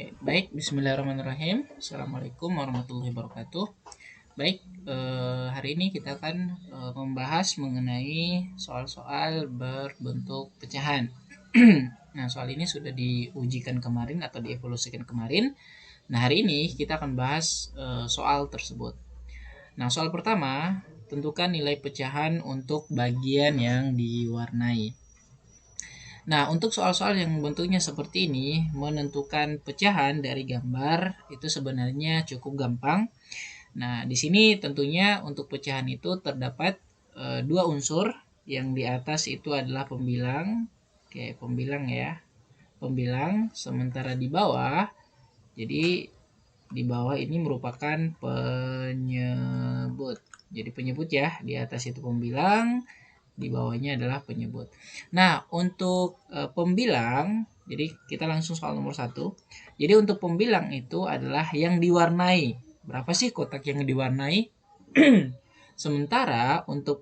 Oke, baik, Bismillahirrahmanirrahim. Assalamualaikum warahmatullahi wabarakatuh. Baik, hari ini kita akan membahas mengenai soal-soal berbentuk pecahan. Nah, soal ini sudah diujikan kemarin atau dievolusikan kemarin. Nah, hari ini kita akan bahas soal tersebut. Nah, soal pertama, tentukan nilai pecahan untuk bagian yang diwarnai. Nah, untuk soal-soal yang bentuknya seperti ini, menentukan pecahan dari gambar itu sebenarnya cukup gampang. Nah, di sini tentunya untuk pecahan itu terdapat dua unsur. Yang di atas itu adalah pembilang. Oke, pembilang ya. Pembilang, sementara di bawah, jadi di bawah ini merupakan penyebut. Jadi penyebut ya, di atas itu pembilang, di bawahnya adalah penyebut. Nah, untuk pembilang, jadi kita langsung soal nomor 1. Jadi untuk pembilang itu adalah yang diwarnai. Berapa sih kotak yang diwarnai? Sementara untuk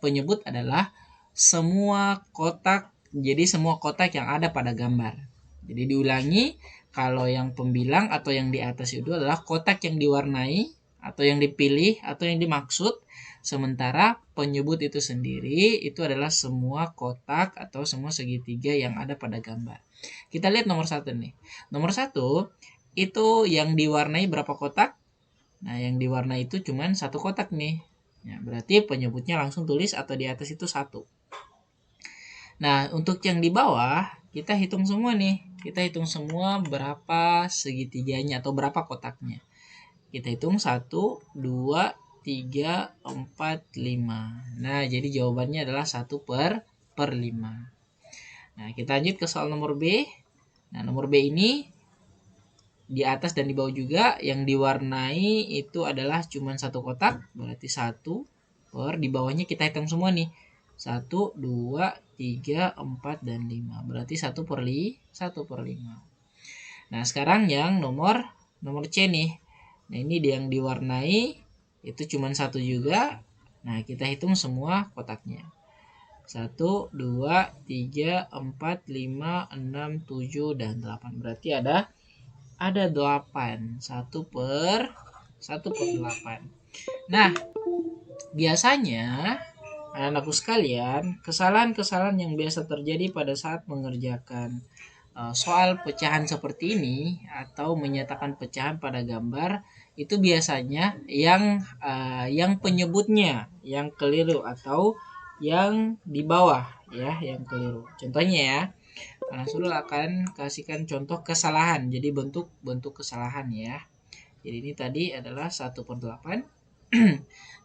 penyebut adalah semua kotak, jadi semua kotak yang ada pada gambar. Jadi diulangi, kalau yang pembilang atau yang di atas itu adalah kotak yang diwarnai atau yang dipilih atau yang dimaksud. Sementara penyebut itu sendiri itu adalah semua kotak atau semua segitiga yang ada pada gambar. Kita lihat nomor 1 nih. Nomor 1 itu yang diwarnai berapa kotak? Nah, yang diwarnai itu cuma satu kotak nih. Ya, berarti penyebutnya langsung tulis atau di atas itu 1. Nah, untuk yang di bawah kita hitung semua nih. Kita hitung semua berapa segitiganya atau berapa kotaknya. Kita hitung 1, 2, 3, 4, 5. Nah, jadi jawabannya adalah 1 per 5. Nah, kita lanjut ke soal nomor B. Nah, nomor B ini di atas dan di bawah juga yang diwarnai itu adalah cuma satu kotak, berarti 1 per, di bawahnya kita hitung semua nih. 1, 2, 3, 4, dan 5. Berarti 1 per 5. Nah, sekarang yang nomor C nih. Nah, ini yang diwarnai itu cuma satu juga. Nah, kita hitung semua kotaknya. 1, 2, 3, 4, 5, 6, 7, dan 8. Berarti ada 8. 1 per 8. Nah, biasanya anak-anakku sekalian, kesalahan-kesalahan yang biasa terjadi pada saat mengerjakan soal pecahan seperti ini atau menyatakan pecahan pada gambar itu biasanya yang penyebutnya yang keliru atau yang di bawah ya yang keliru. Contohnya ya, Surul akan kasihkan contoh kesalahan. Jadi bentuk kesalahan ya. Jadi ini tadi adalah 1 per 8.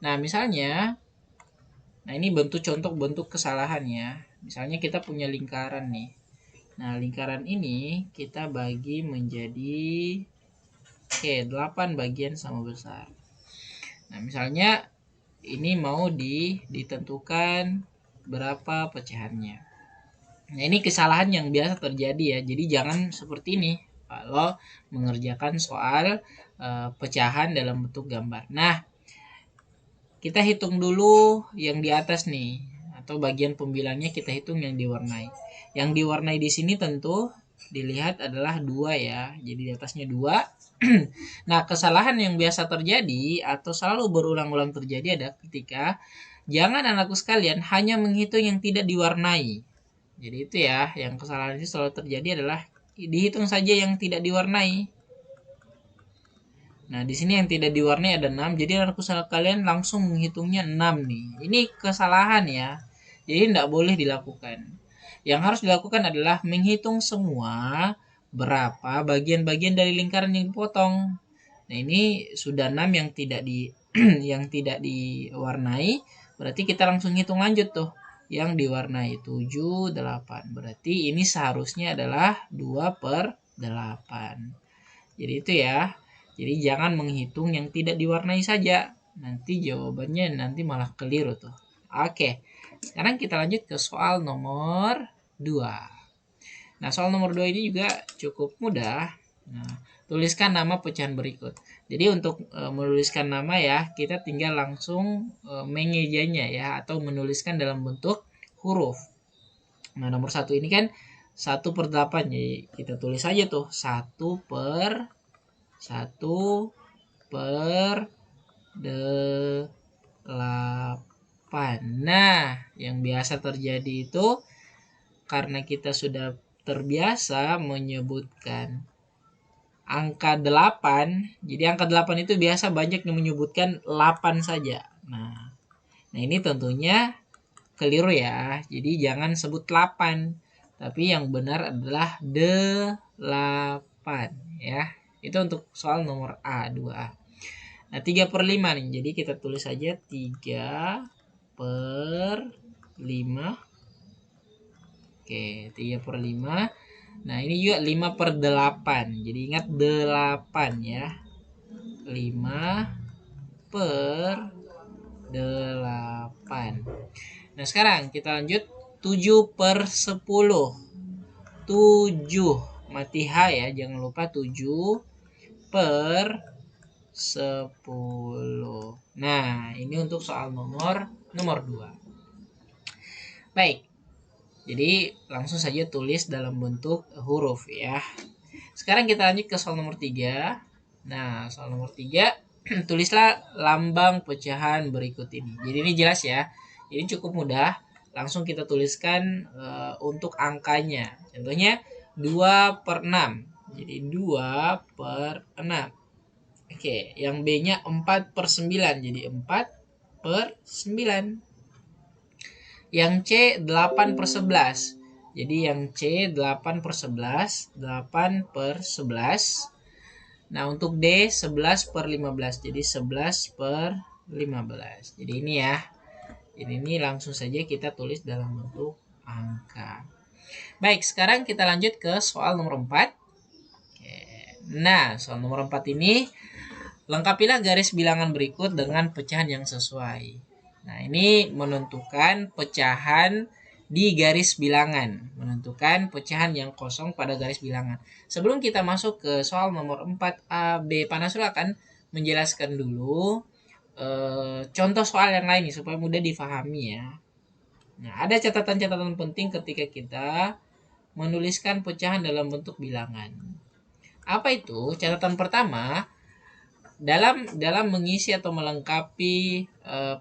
Nah, misalnya, nah ini contoh bentuk kesalahan ya. Misalnya kita punya lingkaran nih. Nah, lingkaran ini kita bagi menjadi 8 bagian sama besar. Nah, misalnya ini mau ditentukan berapa pecahannya. Nah, ini kesalahan yang biasa terjadi ya. Jadi jangan seperti ini kalau mengerjakan soal pecahan dalam bentuk gambar. Nah, kita hitung dulu yang di atas nih, atau bagian pembilangnya kita hitung yang diwarnai. Yang diwarnai di sini tentu dilihat adalah 2 ya. Jadi di atasnya 2. Nah, kesalahan yang biasa terjadi atau selalu berulang-ulang terjadi adalah ketika jangan anakku sekalian hanya menghitung yang tidak diwarnai. Jadi itu ya, yang kesalahan itu selalu terjadi adalah dihitung saja yang tidak diwarnai. Nah, di sini yang tidak diwarnai ada 6. Jadi anakku sekalian langsung menghitungnya 6 nih. Ini kesalahan ya. Jadi tidak boleh dilakukan. Yang harus dilakukan adalah menghitung semua berapa bagian-bagian dari lingkaran yang dipotong. Nah, ini sudah 6 yang tidak yang tidak diwarnai, berarti kita langsung hitung lanjut tuh. Yang diwarnai 7, 8. Berarti ini seharusnya adalah 2 per 8. Jadi itu ya. Jadi jangan menghitung yang tidak diwarnai saja. Nanti jawabannya malah keliru tuh. Oke. Sekarang kita lanjut ke soal nomor 2. Nah, soal nomor 2 ini juga cukup mudah. Nah, tuliskan nama pecahan berikut. Jadi untuk menuliskan nama ya, kita tinggal langsung mengejanya ya, atau menuliskan dalam bentuk huruf. Nah, nomor 1 ini kan 1/8. Jadi kita tulis aja tuh 1/8. Nah, yang biasa terjadi itu karena kita sudah terbiasa menyebutkan angka 8, jadi angka 8 itu biasa banyak yang menyebutkan 8 saja. Nah ini tentunya keliru ya. Jadi jangan sebut 8, tapi yang benar adalah 8 ya. Itu untuk soal nomor A, 2A. Nah 3/5 nih, jadi kita tulis saja 3/5. Oke, 3/5. Nah ini juga 5/8. Jadi ingat 8 ya. 5/8. Nah sekarang kita lanjut 7/10. 7 mati H ya, jangan lupa 7/10. Nah ini untuk soal nomor 2. Baik, jadi langsung saja tulis dalam bentuk huruf ya. Sekarang kita lanjut ke soal nomor 3. Nah soal nomor 3, tulislah lambang pecahan berikut ini. Jadi ini jelas ya, ini cukup mudah. Langsung kita tuliskan untuk angkanya. Contohnya 2/6. Jadi 2/6. Oke, yang B-nya 4/9. Jadi 4/9. Yang C 8/11. Jadi yang C 8/11. 8/11. Nah untuk D 11/15. Jadi 11/15. Jadi ini ya. Ini langsung saja kita tulis dalam bentuk angka. Baik, sekarang kita lanjut ke soal nomor 4. Oke. Nah, soal nomor 4 ini lengkapilah garis bilangan berikut dengan pecahan yang sesuai. Nah, ini menentukan pecahan di garis bilangan, menentukan pecahan yang kosong pada garis bilangan. Sebelum kita masuk ke soal nomor 4A, B, Pak Nasrul akan menjelaskan dulu contoh soal yang lain nih supaya mudah difahami ya. Nah, ada catatan-catatan penting ketika kita menuliskan pecahan dalam bentuk bilangan. Apa itu? Catatan pertama, dalam mengisi atau melengkapi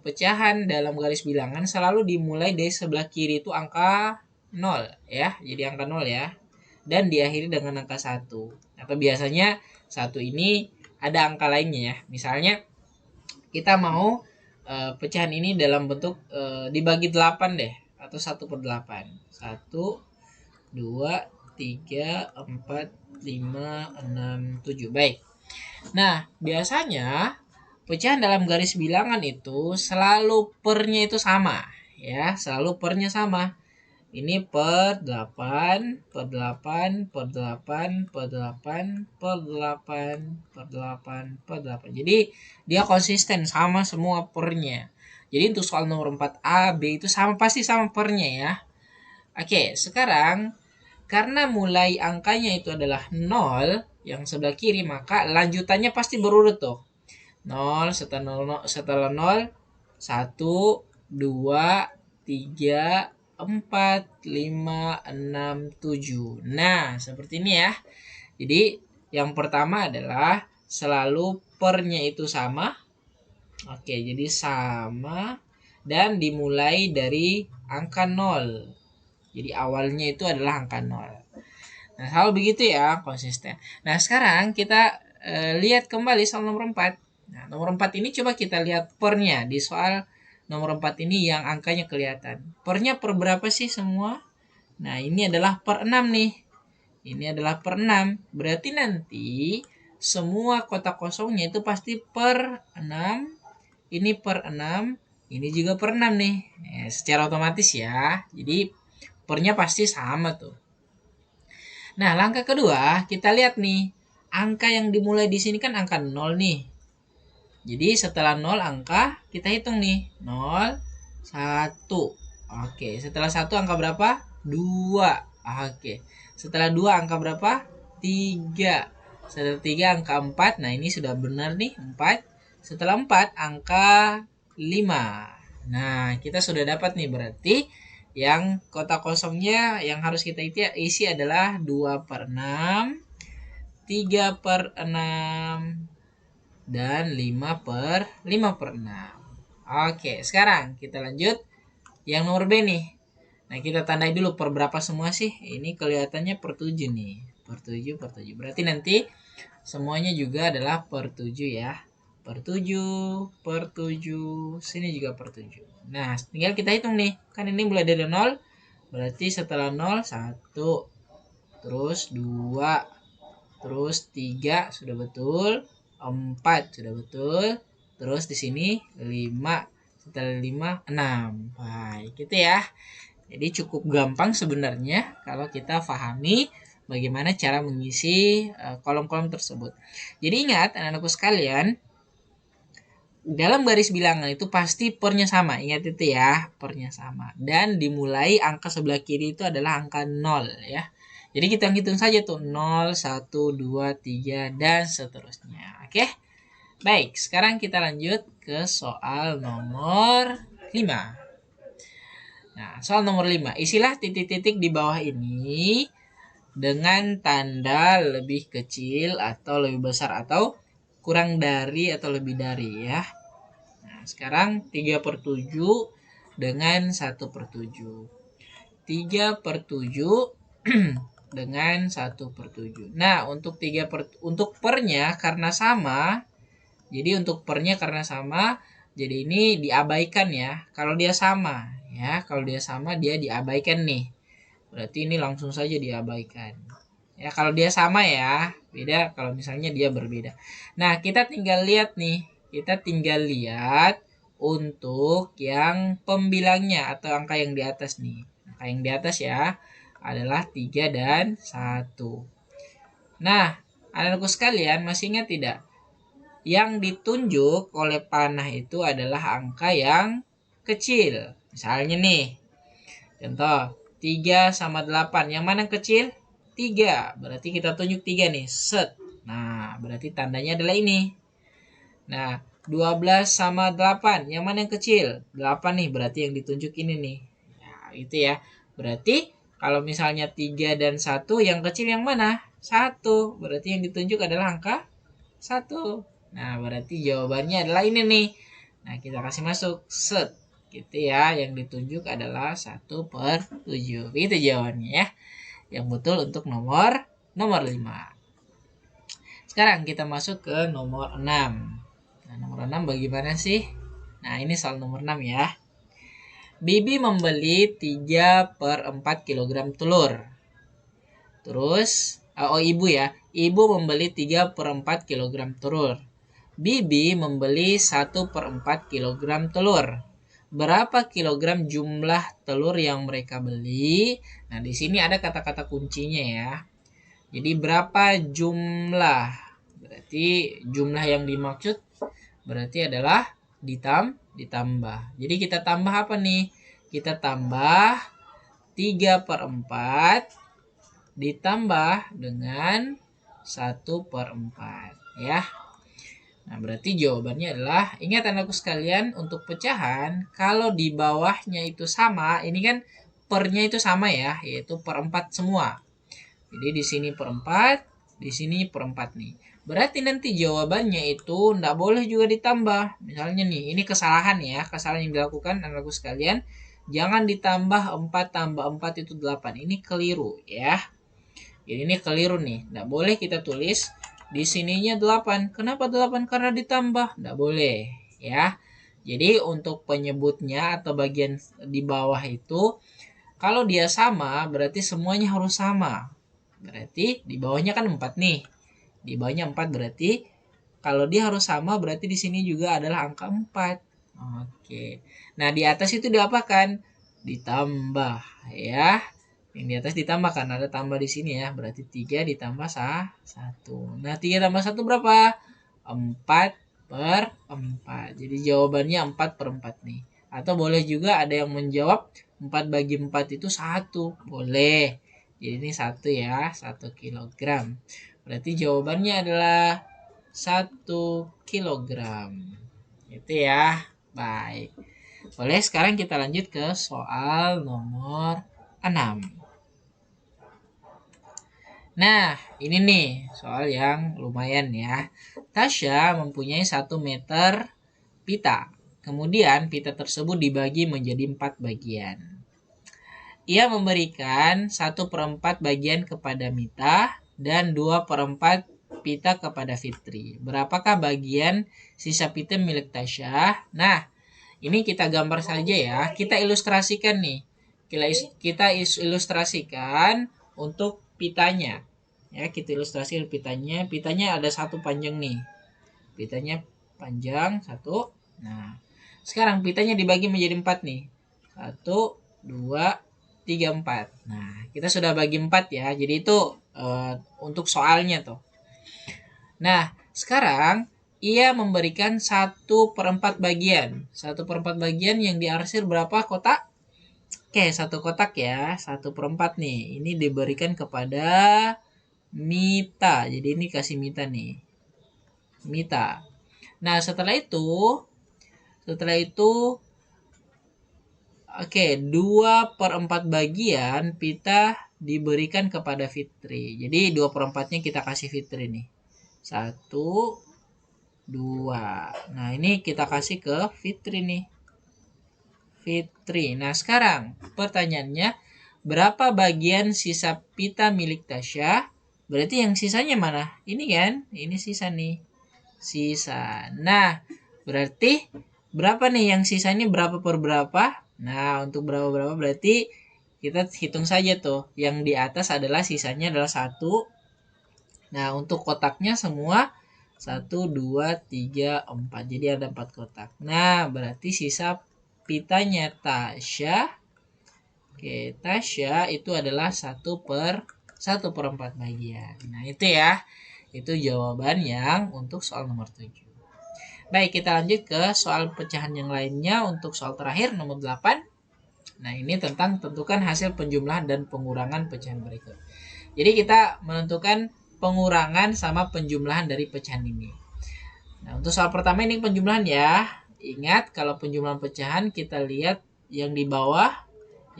pecahan dalam garis bilangan selalu dimulai dari sebelah kiri itu angka 0 ya. Jadi angka 0 ya. Dan diakhiri dengan angka 1. Atau biasanya 1 ini ada angka lainnya ya. Misalnya kita mau pecahan ini dalam bentuk dibagi 8 deh, atau 1/8. 1, 2, 3, 4, 5, 6, 7. Baik. Nah, biasanya pecahan dalam garis bilangan itu selalu pernya itu sama ya, selalu pernya sama. Ini per 8, per 8, per 8, per 8, per 8, per 8, per 8. Jadi dia konsisten sama semua pernya. Jadi untuk soal nomor 4A, B itu sama, pasti sama pernya ya. Oke, sekarang karena mulai angkanya itu adalah 0 yang sebelah kiri, maka lanjutannya pasti berurut tuh. 0 setelah 0, 1, 2, 3, 4, 5, 6, 7. Nah, seperti ini ya. Jadi, yang pertama adalah selalu pernya itu sama. Oke, jadi sama dan dimulai dari angka 0. Jadi awalnya itu adalah angka 0. Nah, selalu begitu ya, konsisten. Nah, sekarang kita lihat kembali soal nomor 4. Nah, nomor 4 ini coba kita lihat pernya di soal nomor 4 ini yang angkanya kelihatan. Pernya per berapa sih semua? Nah, ini adalah per 6 nih. Ini adalah per 6. Berarti nanti semua kotak kosongnya itu pasti per 6. Ini per 6. Ini juga per 6 nih. Secara otomatis ya. Jadi pernya pasti sama tuh. Nah, langkah kedua kita lihat nih. Angka yang dimulai di sini kan angka 0 nih. Jadi setelah 0 angka kita hitung nih. 0, 1. Oke, setelah 1 angka berapa? 2. Oke. Setelah 2 angka berapa? 3. Setelah 3 angka 4. Nah, ini sudah benar nih, 4. Setelah 4 angka 5. Nah, kita sudah dapat nih, berarti Yang kotak kosongnya yang harus kita isi adalah 2/6, 3/6, dan 5/6. Oke, sekarang kita lanjut yang nomor B nih. Nah, kita tandai dulu per berapa semua sih? Ini kelihatannya per 7 nih. Per 7, per 7. Berarti nanti semuanya juga adalah per 7 ya. Per 7, per 7. Sini juga per 7. Nah, tinggal kita hitung nih. Kan ini mulai dari 0. Berarti setelah 0, 1. Terus 2. Terus 3 sudah betul. 4 sudah betul. Terus di sini 5. Setelah 5, 6. Baik, gitu ya. Jadi cukup gampang sebenarnya kalau kita pahami bagaimana cara mengisi kolom-kolom tersebut. Jadi ingat anak-anakku sekalian, dalam garis bilangan itu pasti pernya sama. Ingat itu ya, pernya sama. Dan dimulai angka sebelah kiri itu adalah angka 0 ya. Jadi kita hitung saja tuh 0, 1, 2, 3 dan seterusnya. Oke. Baik, sekarang kita lanjut ke soal nomor 5. Nah, soal nomor 5. Isilah titik-titik di bawah ini dengan tanda lebih kecil atau lebih besar atau kurang dari atau lebih dari ya. Nah, sekarang 3/7 dengan 1/7. 3/7 dengan 1/7. Nah, untuk untuk pernya karena sama, jadi untuk pernya karena sama, jadi ini diabaikan ya. Kalau dia sama ya, kalau dia sama dia diabaikan nih. Berarti ini langsung saja diabaikan. Ya, kalau dia sama ya, beda kalau misalnya dia berbeda. Nah, kita tinggal lihat nih. Kita tinggal lihat untuk yang pembilangnya atau angka yang di atas nih. Angka yang di atas ya adalah 3 dan 1. Nah, anak-anakku sekalian masih ingat tidak? Yang ditunjuk oleh panah itu adalah angka yang kecil. Misalnya nih, contoh 3 sama 8. Yang mana yang kecil? 3. Berarti kita tunjuk 3 nih. Set. Nah, berarti tandanya adalah ini. Nah, 12 sama 8. Yang mana yang kecil? 8 nih. Berarti yang ditunjuk ini nih. Nah, itu ya. Berarti kalau misalnya 3 dan 1, yang kecil yang mana? 1. Berarti yang ditunjuk adalah angka 1. Nah, berarti jawabannya adalah ini nih. Nah, kita kasih masuk. Set. Gitu ya. Yang ditunjuk adalah 1/7. Itu jawabannya ya. Yang betul untuk nomor 5. Sekarang kita masuk ke nomor 6. Nah, nomor 6 bagaimana sih? Nah, ini soal nomor 6 ya. Bibi membeli 3/4 kg telur. Terus, ibu ya. Ibu membeli 3/4 kg telur. Bibi membeli 1/4 kg telur. Berapa kilogram jumlah telur yang mereka beli? Nah, di sini ada kata-kata kuncinya ya. Jadi berapa jumlah? Berarti jumlah yang dimaksud berarti adalah ditambah. Jadi kita tambah apa nih? Kita tambah 3/4 ditambah dengan 1/4 ya. Nah, berarti jawabannya adalah, ingat anakku sekalian, untuk pecahan kalau di bawahnya itu sama, ini kan pernya itu sama ya, yaitu per 4 semua. Jadi di sini per 4, di sini per 4 nih. Berarti nanti jawabannya itu enggak boleh juga ditambah. Misalnya nih, ini kesalahan ya, kesalahan yang dilakukan anakku sekalian. Jangan ditambah 4 tambah 4 itu 8. Ini keliru ya. Jadi ini keliru nih. Enggak boleh kita tulis di sininya 8. Kenapa 8? Karena ditambah. Enggak boleh ya. Jadi untuk penyebutnya atau bagian di bawah itu, kalau dia sama berarti semuanya harus sama. Berarti di bawahnya kan 4 nih. Di bawahnya 4 berarti kalau dia harus sama berarti di sini juga adalah angka 4. Oke. Nah, di atas itu diapakan? Ditambah ya. Yang di atas ditambah kan ada tambah di sini ya. Berarti 3 ditambah 1. Nah, 3 tambah 1 berapa? 4/4. Jadi jawabannya 4/4 nih. Atau boleh juga ada yang menjawab 4 bagi 4 itu 1. Boleh. Jadi ini 1 ya, 1 kilogram. Berarti jawabannya adalah 1 kilogram. Itu ya. Baik. Boleh, sekarang kita lanjut ke soal nomor 6. Nah, ini nih soal yang lumayan ya. Tasya mempunyai 1 meter pita. Kemudian pita tersebut dibagi menjadi 4 bagian. Ia memberikan 1/4 bagian kepada Mita dan 2/4 pita kepada Fitri. Berapakah bagian sisa pita milik Tasya? Nah, ini kita gambar saja ya. Kita ilustrasikan nih. Kita ilustrasikan untuk pitanya. Ya, kita ilustrasi pitanya. Pitanya ada 1 panjang nih. Pitanya panjang 1. Nah, sekarang pitanya dibagi menjadi 4 nih. 1, 2, 3, 4. Nah, kita sudah bagi 4 ya. Jadi itu untuk soalnya tuh. Nah, sekarang ia memberikan 1/4 bagian. 1/4 bagian yang diarsir berapa kotak? Oke, 1 kotak ya. 1/4 nih. Ini diberikan kepada Mita. Jadi ini kasih Mita nih. Mita. Nah, setelah itu oke, 2/4 bagian pita diberikan kepada Fitri. Jadi 2/4-nya kita kasih Fitri nih. 1, 2. Nah, ini kita kasih ke Fitri nih. Fitri. Nah, sekarang pertanyaannya, berapa bagian sisa pita milik Tasya? Berarti yang sisanya mana? Ini kan? Ini sisa nih. Sisa. Nah, berarti berapa nih yang sisanya berapa per berapa? Nah, untuk berapa berarti kita hitung saja tuh. Yang di atas adalah sisanya adalah 1. Nah, untuk kotaknya semua 1, 2, 3, 4. Jadi ada 4 kotak. Nah, berarti sisa pitanya Tasya. Oke, Tasya itu adalah 1/4 bagian. Nah, itu ya. Itu jawaban yang untuk soal nomor 7. Baik, kita lanjut ke soal pecahan yang lainnya untuk soal terakhir nomor 8. Nah, ini tentang tentukan hasil penjumlahan dan pengurangan pecahan berikut. Jadi kita menentukan pengurangan sama penjumlahan dari pecahan ini. Nah, untuk soal pertama ini penjumlahan ya. Ingat kalau penjumlahan pecahan kita lihat yang di bawah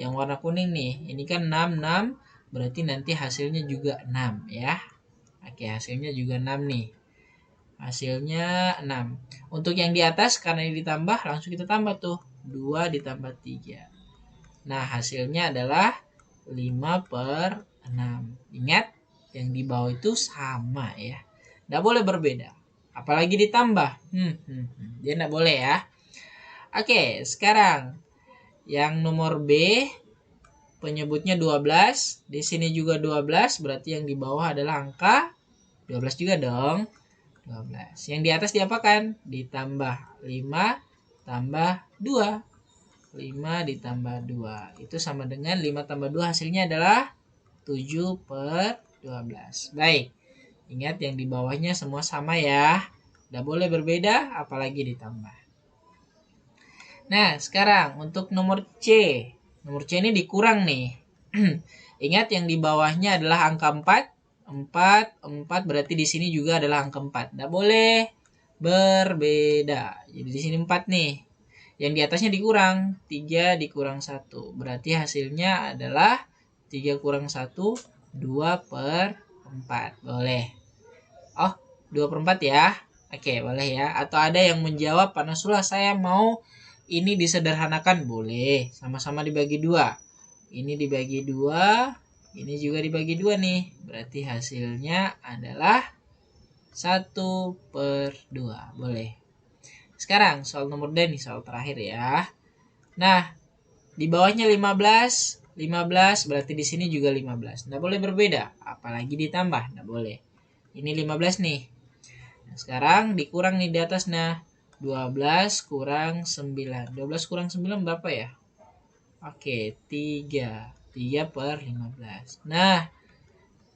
yang warna kuning nih. Ini kan 6, 6. Berarti nanti hasilnya juga 6 ya. Oke, hasilnya juga 6 nih. Hasilnya 6. Untuk yang di atas karena ini ditambah langsung kita tambah tuh. 2 ditambah 3. Nah, hasilnya adalah 5/6. Ingat, yang di bawah itu sama ya. Nggak boleh berbeda. Apalagi ditambah. Dia nggak boleh ya. Oke, sekarang yang nomor B penyebutnya 12. Di sini juga 12. Berarti yang di bawah adalah angka 12 juga dong. 12. Yang di atas diapakan? Ditambah 5 tambah 2. 5 ditambah 2. Itu sama dengan 5 tambah 2 hasilnya adalah 7/12. Baik. Ingat yang di bawahnya semua sama ya. Tidak boleh berbeda apalagi ditambah. Nah, sekarang untuk nomor C. Nomor C ini dikurang nih. Ingat yang di bawahnya adalah angka 4. 4 berarti di sini juga adalah angka 4. Tidak boleh berbeda. Jadi di sini 4 nih. Yang di atasnya dikurang. 3 dikurang 1. Berarti hasilnya adalah 3 kurang 1, 2/4. Boleh. Oh, 2/4 ya. Oke, boleh ya. Atau ada yang menjawab, Pak Nasrullah, saya mau ini disederhanakan. Boleh. Sama-sama dibagi 2. Ini dibagi 2. Ini juga dibagi 2 nih. Berarti hasilnya adalah 1/2. Boleh. Sekarang soal nomor D nih, soal terakhir ya. Nah, di bawahnya 15. 15 berarti di sini juga 15. Nggak boleh berbeda, apalagi ditambah, nggak boleh. Ini 15 nih. Nah, sekarang dikurang nih di atas. Nah, 12 kurang 9. 12 kurang 9 berapa ya? Oke, 3. 3/15. Nah,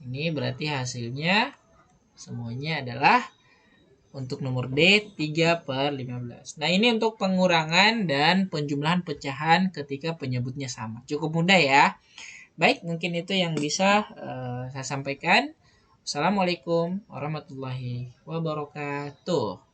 ini berarti hasilnya semuanya adalah untuk nomor D 3/15. Nah, ini untuk pengurangan dan penjumlahan pecahan ketika penyebutnya sama. Cukup mudah ya. Baik, mungkin itu yang bisa saya sampaikan. Assalamualaikum warahmatullahi wabarakatuh.